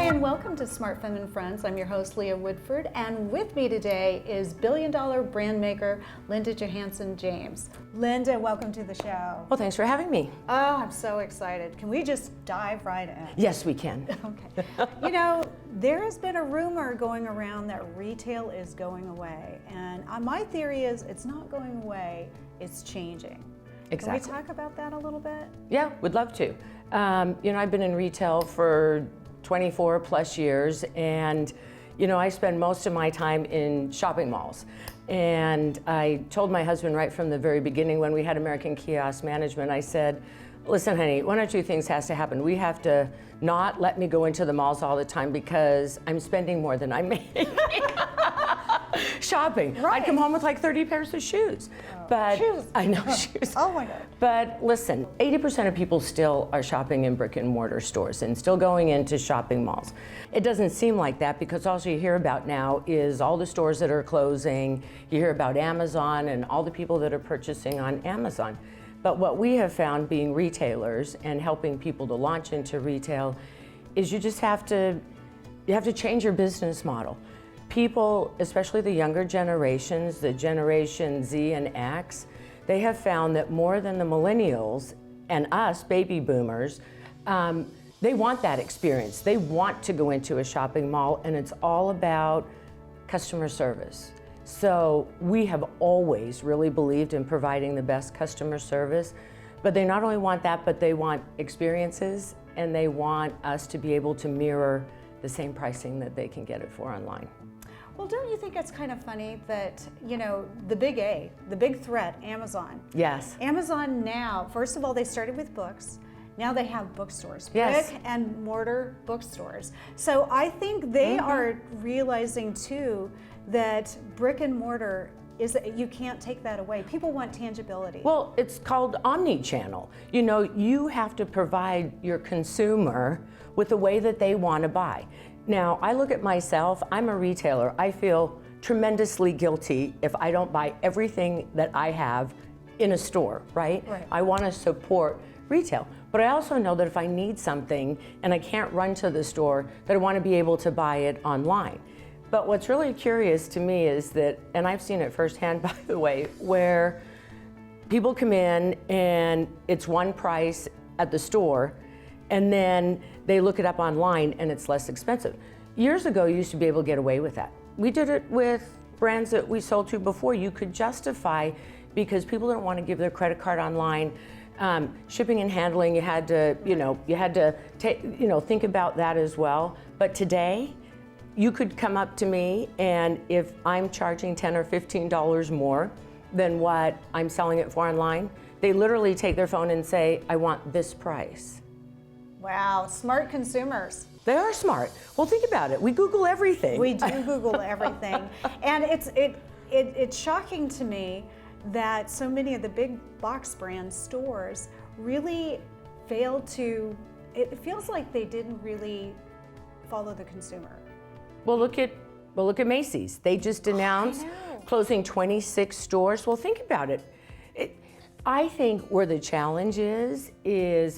and welcome to Smart Feminine Friends. I'm your host, Leah Woodford, and with me today is billion-dollar brand maker Linda Johansen-James. Linda, welcome to the show. Well, thanks for having me. Oh, I'm so excited. Can we just dive right in? Yes, we can. Okay. You know, there has been a rumor going around that retail is going away, and my theory is it's not going away, it's changing. Exactly. Can we talk about that a little bit? Yeah, would love to. You know, I've been in retail for 24 plus years, and you know, I spend most of my time in shopping malls. And I told my husband right from the very beginning when we had American Kiosk Management, I said, listen, honey, one or two things has to happen. We have to not let me go into the malls all the time because I'm spending more than I'm making. Shopping. Right. I'd come home with like 30 pairs of shoes. But shoes. I know shoes. Oh my God. But listen, 80% of people still are shopping in brick and mortar stores and still going into shopping malls. It doesn't seem like that because all you hear about now is all the stores that are closing. You hear about Amazon and all the people that are purchasing on Amazon. But what we have found being retailers and helping people to launch into retail is you just have to change your business model. People, especially the younger generations, the Generation Z and X, they have found that more than the millennials and us, baby boomers, they want that experience. They want to go into a shopping mall, and it's all about customer service. So we have always really believed in providing the best customer service, but they not only want that, but they want experiences, and they want us to be able to mirror the same pricing that they can get it for online. Well, don't you think it's kind of funny that, you know, the big A, the big threat, Amazon. Yes. Amazon now, first of all, they started with books. Now they have bookstores, Yes. brick and mortar bookstores. So I think they are realizing too that brick and mortar you can't take that away. People want tangibility. Well, it's called omni-channel. You know, you have to provide your consumer with the way that they want to buy. Now, I look at myself, I'm a retailer. I feel tremendously guilty if I don't buy everything that I have in a store, right? Right. I want to support retail. But I also know that if I need something and I can't run to the store, that I want to be able to buy it online. But what's really curious to me is that, and I've seen it firsthand, by the way, where people come in and it's one price at the store, and then they look it up online and it's less expensive. Years ago, you used to be able to get away with that. We did it with brands that we sold to before. You could justify, because people don't want to give their credit card online. Shipping and handling, you had to think about that as well. But today, you could come up to me, and if I'm charging $10 or $15 more than what I'm selling it for online, they literally take their phone and say, I want this price. Wow, smart consumers. They are smart. Well, think about it. We Google everything. We do Google everything. And it's shocking to me that so many of the big box brand stores really failed to, it feels like they didn't really follow the consumer. Well, look at Macy's. They just announced closing 26 stores. Well, think about it. I think where the challenge is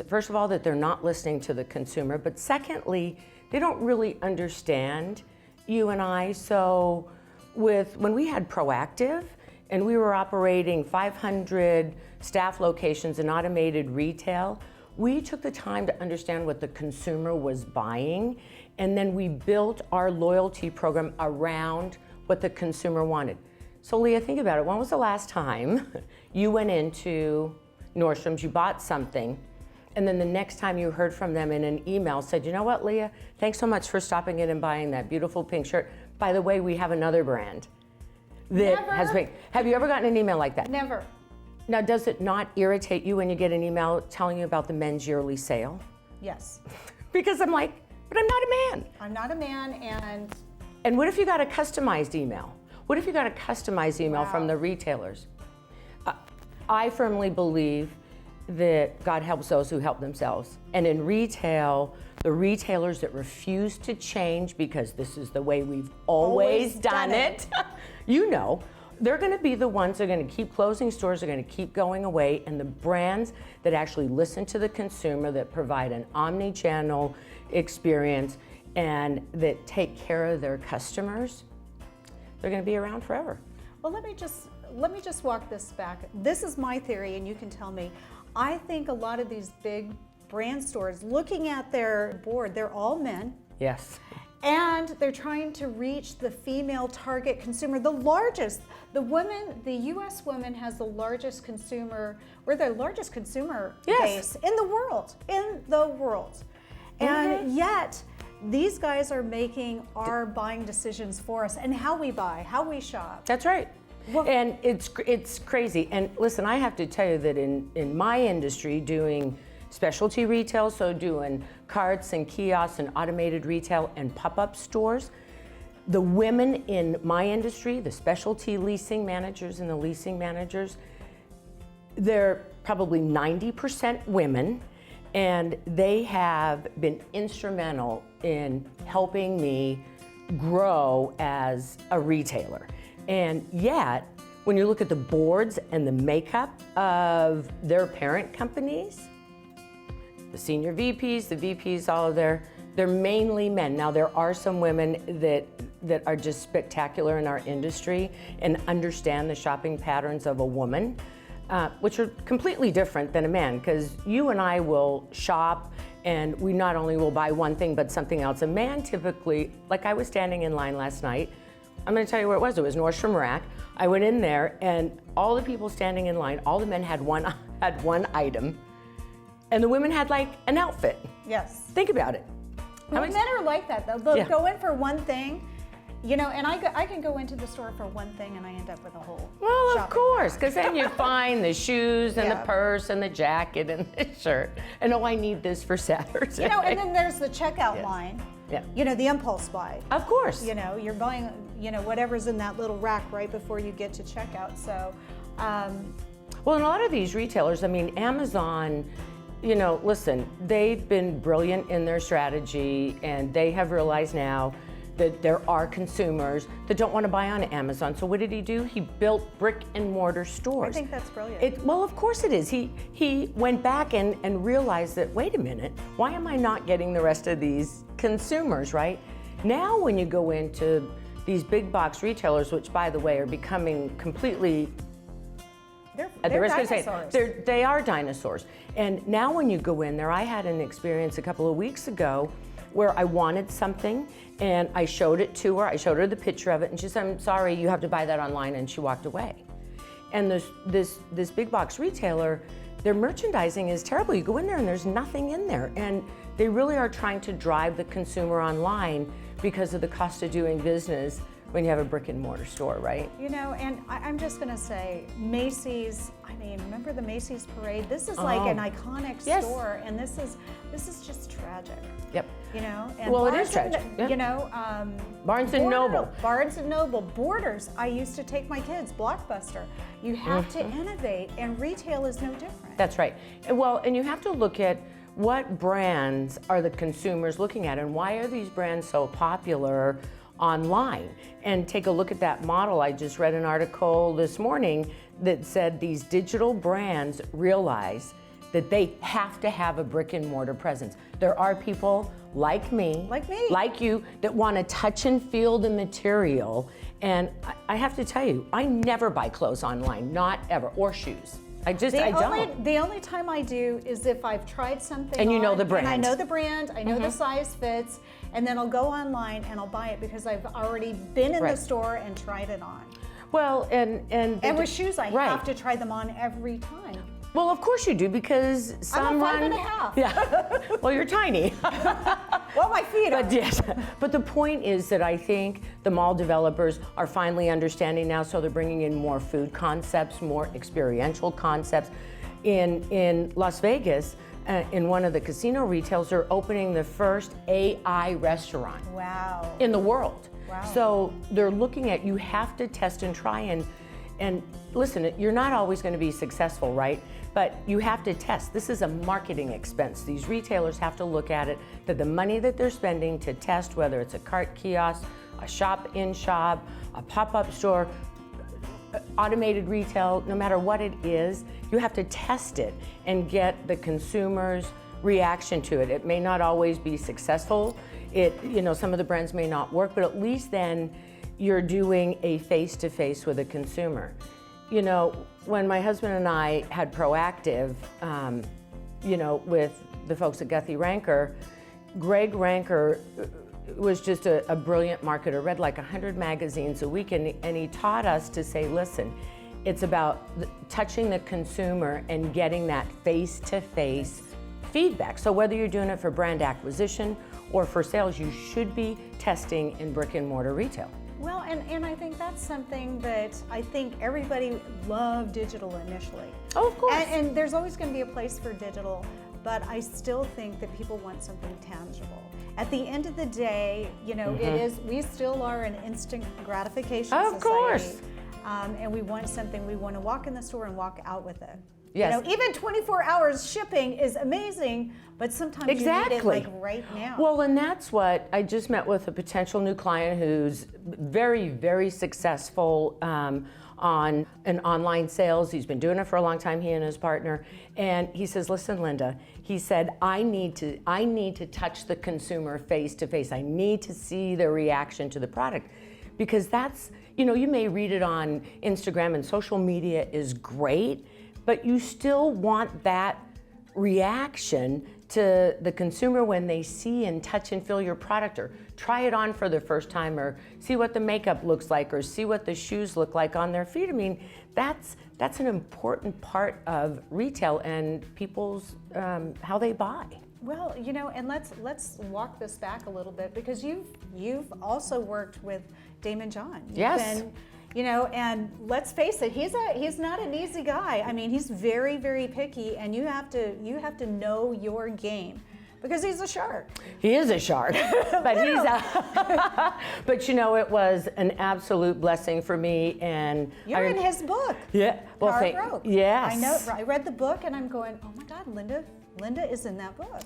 first of all, that they're not listening to the consumer, but secondly, they don't really understand you and I. So when we had Proactive and we were operating 500 staff locations in automated retail, we took the time to understand what the consumer was buying, and then we built our loyalty program around what the consumer wanted. So Leah, think about it. When was the last time you went into Nordstrom's, you bought something, and then the next time you heard from them in an email said, you know what, Leah, thanks so much for stopping in and buying that beautiful pink shirt. By the way, we have another brand that has pink. Have you ever gotten an email like that? Never. Now, does it not irritate you when you get an email telling you about the men's yearly sale? Yes. Because I'm like, but I'm not a man. I'm not a man, And what if you got a customized email? What if you got a customized email from the retailers? I firmly believe that God helps those who help themselves. And in retail, the retailers that refuse to change because this is the way we've always done it, you know, they're going to be the ones that are going to keep closing stores, are going to keep going away, and the brands that actually listen to the consumer, that provide an omni-channel experience and that take care of their customers, they're going to be around forever. Well, let me just walk this back. This is my theory, and you can tell me. I think a lot of these big brand stores, looking at their board, they're all men. Yes. And they're trying to reach the female target consumer, the largest. The U.S. woman has the largest consumer, we're the largest consumer base in the world, And yet, these guys are making our buying decisions for us, and how we buy, how we shop. That's right. Well, and it's crazy. And listen, I have to tell you that in my industry, doing specialty retail, so doing carts and kiosks and automated retail and pop-up stores, the women in my industry, the specialty leasing managers and the leasing managers, they're probably 90% women, and they have been instrumental in helping me grow as a retailer. And yet, when you look at the boards and the makeup of their parent companies, the senior VPs, the VPs, all of they're mainly men. Now, there are some women that are just spectacular in our industry and understand the shopping patterns of a woman, which are completely different than a man, because you and I will shop and we not only will buy one thing, but something else. A man typically, like I was standing in line last night, I'm gonna tell you where it was. It was Nordstrom Rack. I went in there and all the people standing in line, all the men had one item, and the women had like an outfit. Yes. Think about it. Well, men are like that though. They'll go in for one thing, and I can go into the store for one thing and I end up with a whole Well, of course, because then you find the shoes and the purse and the jacket and the shirt. And I need this for Saturday. And then there's the checkout line. Yeah. The impulse buy. Of course. You're buying, whatever's in that little rack right before you get to checkout. So, well, and a lot of these retailers, Amazon, listen, they've been brilliant in their strategy, and they have realized now that there are consumers that don't want to buy on Amazon. So what did he do? He built brick and mortar stores. I think that's brilliant. Well, of course it is. He went back and realized that, wait a minute, why am I not getting the rest of these consumers, right? Now when you go into these big box retailers, which by the way are becoming completely They're dinosaurs. They are dinosaurs. And now when you go in there, I had an experience a couple of weeks ago where I wanted something and I showed it to her. I showed her the picture of it and she said, I'm sorry, you have to buy that online, and she walked away. And this big box retailer, their merchandising is terrible. You go in there and there's nothing in there. And they really are trying to drive the consumer online because of the cost of doing business when you have a brick and mortar store, right? And I'm just gonna say, Macy's, remember the Macy's parade? This is like an iconic store, and this is just tragic. Yep. And well, it is tragic. Barnes and Noble. Barnes and Noble, Borders. I used to take my kids, Blockbuster. You have to innovate, and retail is no different. That's right. Well, and you have to look at what brands are the consumers looking at, and why are these brands so popular online? And take a look at that model. I just read an article this morning that said these digital brands realize that they have to have a brick and mortar presence. There are people like me, like you, that want to touch and feel the material. And I have to tell you, I never buy clothes online, not ever, or shoes. I don't. The only time I do is if I've tried something and you know the brand. And I know the brand, I know the size fits, and then I'll go online and I'll buy it because I've already been in the store and tried it on. Well, and with shoes, I have to try them on every time. Well, of course you do, because some I'm a 5.5. Yeah. Well, you're tiny. Well, my feet are. But yes. But the point is that I think the mall developers are finally understanding now, so they're bringing in more food concepts, more experiential concepts. In Las Vegas, in one of the casino retails, they're opening the first AI restaurant. Wow. In the world. Wow. So they're looking at, you have to test and try, and listen, you're not always going to be successful, right? But you have to test. This is a marketing expense. These retailers have to look at it, that the money that they're spending to test, whether it's a cart kiosk, a shop-in-shop, a pop-up store, automated retail, no matter what it is, you have to test it and get the consumers reaction to it. It may not always be successful. Some of the brands may not work, but at least then you're doing a face-to-face with a consumer. When my husband and I had Proactive, with the folks at Guthrie Ranker, Greg Ranker was just a brilliant marketer, read like 100 magazines a week, and he taught us to say, listen, it's about touching the consumer and getting that face-to-face feedback. So whether you're doing it for brand acquisition or for sales, you should be testing in brick and mortar retail. Well, and I think that's something that I think everybody loved digital initially. Oh, of course. And there's always going to be a place for digital, but I still think that people want something tangible. At the end of the day, we still are an instant gratification society. Of course. And we want something, we want to walk in the store and walk out with it. Yes. Even 24 hours shipping is amazing, but sometimes you need it like right now. Well, and that's what I just met with a potential new client who's very, very successful on an online sales. He's been doing it for a long time, he and his partner. And he says, listen, Linda, he said, I need to touch the consumer face to face. I need to see their reaction to the product. Because that's, you may read it on Instagram, and social media is great, but you still want that reaction to the consumer when they see and touch and feel your product, or try it on for the first time, or see what the makeup looks like, or see what the shoes look like on their feet. I mean, that's an important part of retail and people's how they buy. Well, and let's walk this back a little bit, because you've also worked with Daymond John. Yes. And let's face it, he's not an easy guy. I mean, he's very, very picky, and you have to know your game, because he's a shark. He is a shark, but but it was an absolute blessing for me. And you're in his book. Yeah. Well, yes. I know. I read the book, and I'm going, oh my God, Linda is in that book.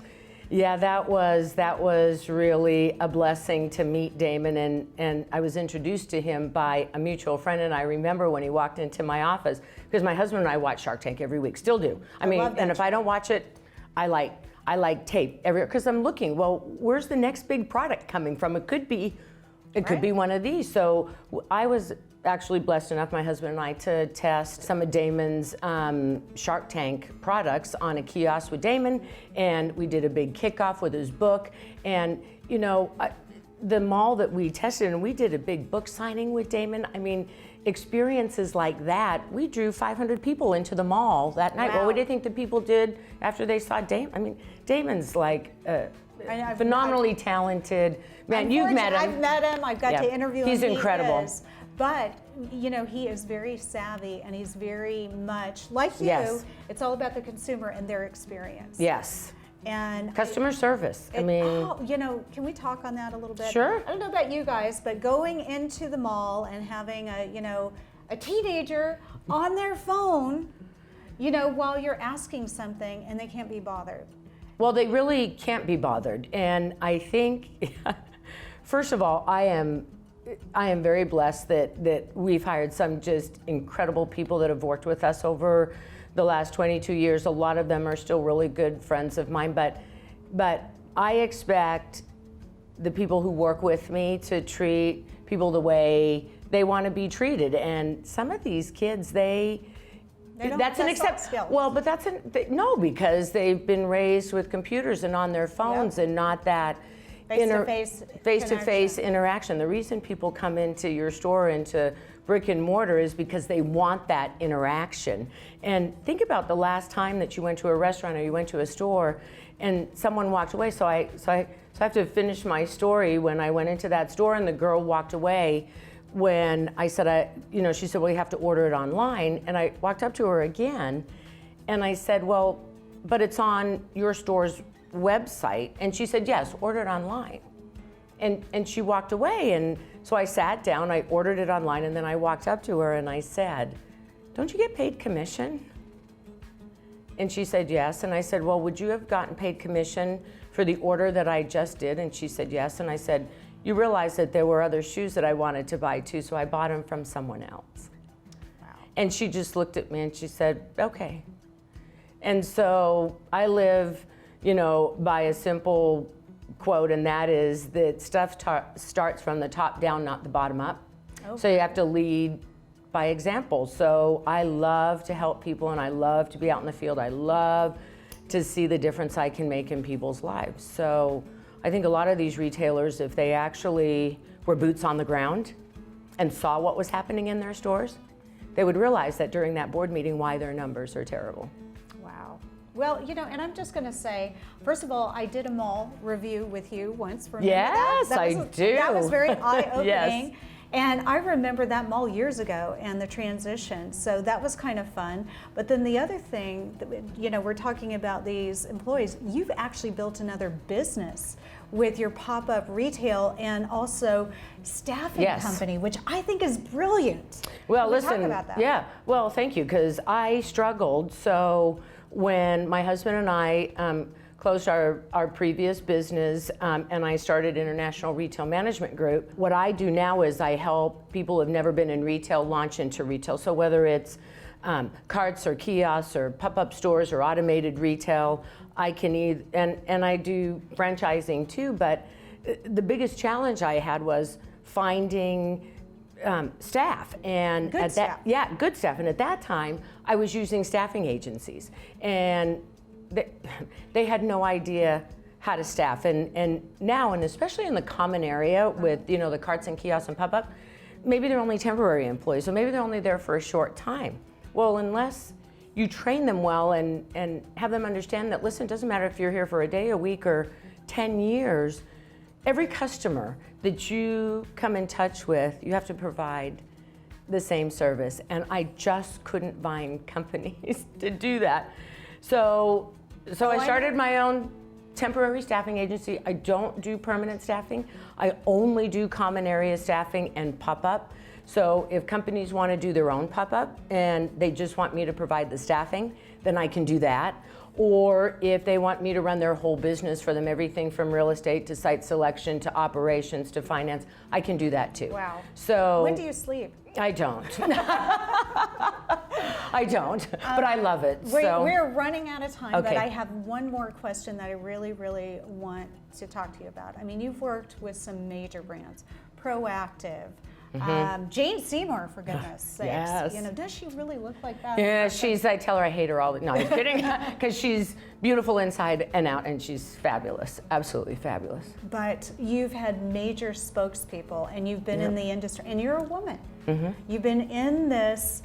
Yeah, that was really a blessing to meet Daymond, and I was introduced to him by a mutual friend, and I remember when he walked into my office, because my husband and I watch Shark Tank every week, still do. I mean, and if I don't watch it, I like tape because I'm looking, well, where's the next big product coming from? It could be one of these. So I was actually blessed enough, my husband and I, to test some of Daymond's Shark Tank products on a kiosk with Daymond, and we did a big kickoff with his book. And the mall that we tested, and we did a big book signing with Daymond. I mean, experiences like that, we drew 500 people into the mall that night. Wow. Well, what do you think the people did after they saw Daymond? I mean, Daymond's like phenomenally talented man. You've met him. I've met him. I've got to interview him. He's incredible. But he is very savvy, and he's very much like you. Yes. It's all about the consumer and their experience. Yes. And customer service. Can we talk on that a little bit? Sure. I don't know about you guys, but going into the mall and having a teenager on their phone, while you're asking something, and they can't be bothered. Well, they really can't be bothered, and I think, first of all, I am very blessed that we've hired some just incredible people that have worked with us over the last 22 years. A lot of them are still really good friends of mine, but I expect the people who work with me to treat people the way they want to be treated. And some of these kids, that's an exception. Well, but no, because they've been raised with computers and on their phones, and not that face-to-face interaction. The reason people come into your store, into brick and mortar, is because they want that interaction. And think about the last time that you went to a restaurant or you went to a store and someone walked away. So I have to finish my story. When I went into that store and the girl walked away, when I said, she said, well, you have to order it online. And I walked up to her again and I said, well, but it's on your store's website. And she said, yes, order it online. And she walked away. And so I sat down, I ordered it online, and then I walked up to her and I said, don't you get paid commission? And she said, yes. And I said, well, would you have gotten paid commission for the order that I just did? And she said, yes. And I said, you realize that there were other shoes that I wanted to buy too, so I bought them from someone else. Wow. And she just looked at me and she said, okay. And so I live, by a simple quote, and that is that stuff starts from the top down, not the bottom up. Okay. So you have to lead by example. So I love to help people, and I love to be out in the field. I love to see the difference I can make in people's lives. So I think a lot of these retailers, if they actually were boots on the ground and saw what was happening in their stores, they would realize that during that board meeting why their numbers are terrible. Wow. Well, and I'm just going to say, first of all, I did a mall review with you once. Remember yes, that? I do. That was very eye-opening. Yes. And I remember that mall years ago and the transition, so that was kind of fun. But then the other thing, we're talking about these employees, you've actually built another business with your pop-up retail and also staffing company, which I think is brilliant. Well, Can we listen, talk about that? Yeah, well, thank you, because I struggled. So when my husband and I closed our previous business and I started International Retail Management Group, what I do now is I help people who have never been in retail launch into retail. So whether it's carts or kiosks or pop-up stores or automated retail, I can and I do franchising too, but the biggest challenge I had was finding staff, and good staff. Good staff. And at that time, I was using staffing agencies, and they had no idea how to staff. And now, and especially in the common area with the carts and kiosks and pop-up, maybe they're only temporary employees, or maybe they're only there for a short time. Well, unless you train them well and have them understand that, listen, it doesn't matter if you're here for a day, a week, or 10 years, every customer that you come in touch with, you have to provide the same service. And I just couldn't find companies to do that. So I started my own temporary staffing agency. I don't do permanent staffing. I only do common area staffing and pop-up. So if companies want to do their own pop-up and they just want me to provide the staffing, then I can do that. Or if they want me to run their whole business for them, everything from real estate to site selection to operations to finance, I can do that too. Wow. So when do you sleep? I don't. I don't, but I love it. We're running out of time, Okay. but I have one more question that I really, really want to talk to you about. I mean, you've worked with some major brands, Proactive, Jane Seymour, for goodness sakes. Yes. Does she really look like that? Yeah, I tell her I hate her all the time. No, I'm kidding, because she's beautiful inside and out, and she's fabulous, absolutely fabulous. But you've had major spokespeople, and you've been in the industry, and you're a woman. You've been in this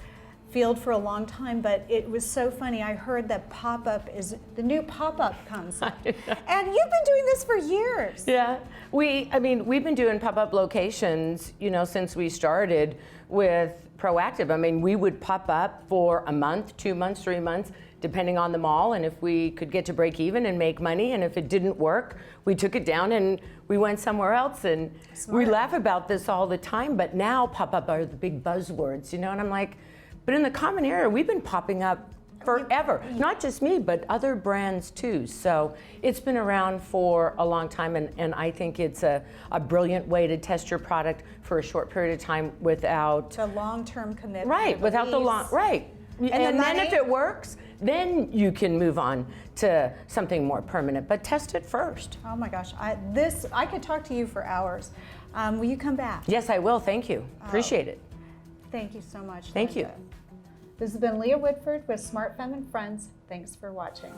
field for a long time, but it was so funny. I heard that pop-up is the new pop-up concept. And you've been doing this for years. Yeah, we've been doing pop-up locations, since we started with Proactive. I mean, we would pop up for a month, 2 months, 3 months, depending on the mall, and if we could get to break even and make money, and if it didn't work, we took it down and we went somewhere else. And we laugh about this all the time, but now pop-up are the big buzzwords, and I'm like, but in the common area, we've been popping up forever. Not just me, but other brands too. So it's been around for a long time, and I think it's a brilliant way to test your product for a short period of time without the long-term commitment. Right, without the long, right. And then if it works, then you can move on to something more permanent, but test it first. Oh my gosh, I could talk to you for hours. Will you come back? Yes, I will, thank you. Appreciate it. Thank you so much. Thank you. This has been Leah Whitford with Smart Femme and Friends. Thanks for watching.